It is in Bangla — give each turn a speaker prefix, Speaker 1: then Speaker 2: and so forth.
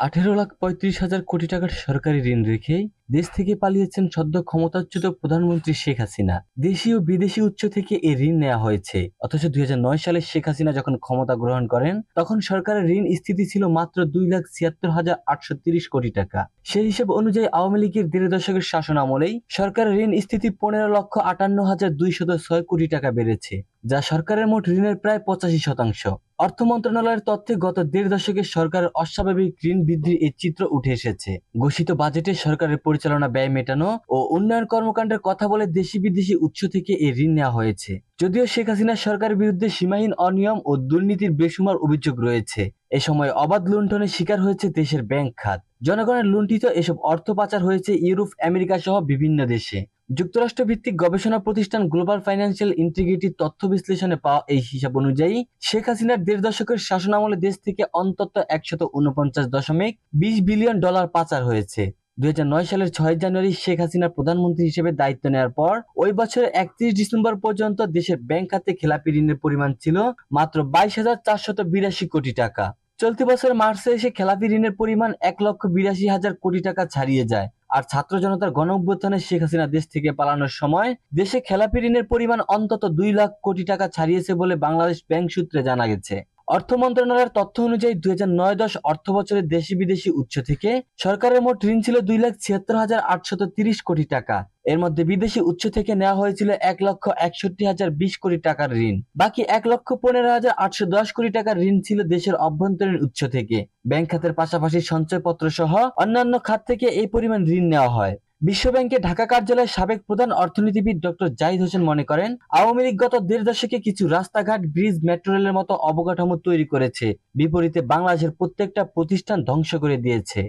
Speaker 1: 18,35,000 কোটি টাকার সরকারি ঋণ রেখে দেশ থেকে পালিয়েছেন সদ্য ক্ষমতাচ্যুত প্রধানমন্ত্রী শেখ হাসিনা। দেশি ও বিদেশি উৎস থেকে এই ঋণ নেওয়া হয়েছে। অথচ 2009 সালে শেখ হাসিনা যখন ক্ষমতা গ্রহণ করেন তখন সরকারের ঋণ স্থিতি ছিল মাত্র 2,76,830 কোটি টাকা। সেই হিসাব অনুযায়ী আওয়ামী লীগের 1.5 দশকের শাসন আমলেই সরকারের ঋণ স্থিতি 15,58,206 কোটি টাকা বেড়েছে, যা সরকারের মোট ঋণের প্রায় 85%। অর্থ মন্ত্রণালয়ের তথ্যে গত 1.5 দশকে সরকারের অস্বাভাবিক ঋণ বৃদ্ধির এই চিত্র উঠে এসেছে। ঘোষিত বাজেটে সরকারের পরিচালনা ব্যয় মেটানো ও উন্নয়ন কর্মকাণ্ডের কথা বলে দেশি বিদেশি উৎস থেকে এই ঋণ নেওয়া হয়েছে। যদিও শেখ হাসিনা সরকারের বিরুদ্ধে সীমাহীন অনিয়ম ও দুর্নীতির বেসুমার অভিযোগ রয়েছে, এ সময় অবাধ লুণ্ঠনের শিকার হয়েছে দেশের ব্যাংক খাত। জনগণের লুণ্ঠিত এসব অর্থ পাচার হয়েছে ইউরোপ, আমেরিকা সহ বিভিন্ন দেশে। যুক্তরাষ্ট্র ভিত্তিক গবেষণা প্রতিষ্ঠান গ্লোবাল ফাইন্যান্সিয়াল ইন্টিগ্রিটি তথ্য বিশ্লেষণে পাওয়া এই হিসাব অনুযায়ী শেখ হাসিনার 1.5 দশকের শাসনামলে দেশ থেকে অন্তত 149.20 বিলিয়ন ডলার পাচার হয়েছে। 2009 সালের 6 জানুয়ারি শেখ হাসিনা প্রধানমন্ত্রী হিসেবে দায়িত্ব নেওয়ার পর ওই বছরের 31 ডিসেম্বর পর্যন্ত দেশের ব্যাংক খাতে খেলাপি ঋণের পরিমাণ ছিল মাত্র 22,482 কোটি টাকা। চলতি বছর মার্চে এসে খেলাপি ঋণের পরিমাণ 1,82,000 কোটি টাকা ছাড়িয়ে যায়। আর ছাত্র জনতার গণ অভ্যুত্থানে শেখ হাসিনা দেশ থেকে পালানোর সময় দেশে খেলাপি ঋণের পরিমাণ অন্তত 2 লাখ কোটি টাকা ছাড়িয়েছে বলে বাংলাদেশ ব্যাংক সূত্রে জানা গেছে। অর্থ মন্ত্রণালয়ের তথ্য অনুযায়ী 2009-10 অর্থ বছরে দেশি বিদেশি উৎস থেকে সরকারের মোট ঋণ ছিল 2,76,830 কোটি টাকা। এর মধ্যে বিদেশি উৎস থেকে নেওয়া হয়েছিল 1,61,020 কোটি টাকার ঋণ। বাকি 1,15,810 কোটি টাকার ঋণ ছিল দেশের অভ্যন্তরীণ উৎস থেকে। ব্যাংক খাতের পাশাপাশি সঞ্চয়পত্র সহ অন্যান্য খাত থেকে এই পরিমাণ ঋণ নেওয়া হয়। বিশ্বব্যাংকের ঢাকা কার্যালয়ের সাবেক প্রধান অর্থনীতিবিদ ডক্টর জাহিদ হোসেন মনে করেন, আওয়ামী লীগ গত 1.5 দশকে কিছু রাস্তাঘাট, ব্রিজ, মেট্রো রেলের মতো অবকাঠামো তৈরি করেছে, বিপরীতে বাংলাদেশের প্রত্যেকটা প্রতিষ্ঠান ধ্বংস করে দিয়েছে।